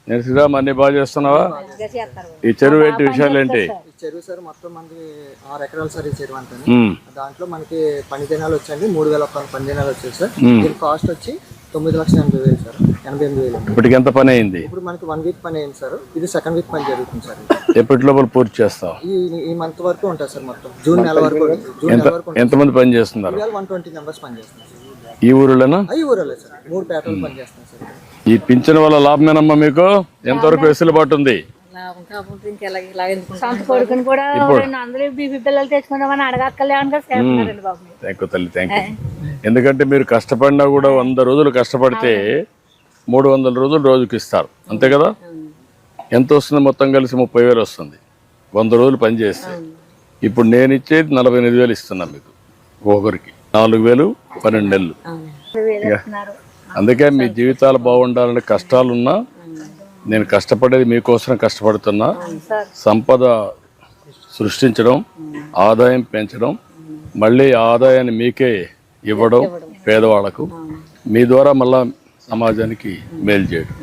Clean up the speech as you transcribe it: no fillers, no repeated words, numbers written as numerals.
నేను శ్రీరామ్ అన్ని బాగా చేస్తున్నావా? ఈ చెరువు ఏంటి విషయాలు ఏంటి? ఈ చెరువు సార్ మొత్తం మనకి 6 ఎకరాలు సార్ ఈ చెరువు అంతా. దాంట్లో మనకి పని దినాలు వచ్చండి 3,000 పని దినాలు వచ్చాయి సార్. దీని కాస్ట్ వచ్చి 9,80,000 సార్. 88,000. ఇప్పటికి ఎంత పని అయింది? ఇప్పుడు మనకి 1 వీక్ పని అయింది సార్. ఇది సెకండ్ వీక్ పని జరుగుతుంది సార్. ఎప్పటి లోపల పూర్తి చేస్తావు? ఈ మంత్ వరకు ఉంటుంది సార్. మొత్తం జూన్ నెల వరకు. ఎంతమంది పని చేస్తున్నారు? 120 మెంబర్స్ పని చేస్తున్నారు సార్. ఈ ఊరిలోనా? ఈ ఊరిలో సార్ 3 పేటలు పని చేస్తున్నాం సార్. ఈ పింఛన్ వల్ల లాభమేనమ్మా మీకు? ఎంతవరకు వెసులుబాటు ఉంది? కొడుకుని కూడా అందరూ బీపీ పిల్లలు తెచ్చుకున్నామని అడగక్కర్లేమని బాబు. Thank you. ఎందుకంటే మీరు కష్టపడినా కూడా 100 రోజులు కష్టపడితే 300 రోజులు రోజుకి ఇస్తారు, అంతే కదా? ఎంత వస్తుంది? మొత్తం కలిసి 30,000 వస్తుంది 100 రోజులు పని చేస్తే. ఇప్పుడు నేను ఇచ్చేది 48,000 ఇస్తున్నా మీకు ఒకరికి. 4,000 12 నెలలు. అందుకే మీ జీవితాలు బాగుండాలని కష్టాలున్నా నేను కష్టపడేది మీకోసం కష్టపడుతున్నా. సంపద సృష్టించడం, ఆదాయం పెంచడం, మళ్ళీ ఆదాయాన్ని మీకే ఇవ్వడం పేదవాళ్లకు, మీ ద్వారా మళ్ళా సమాజానికి మేలు చేయడం.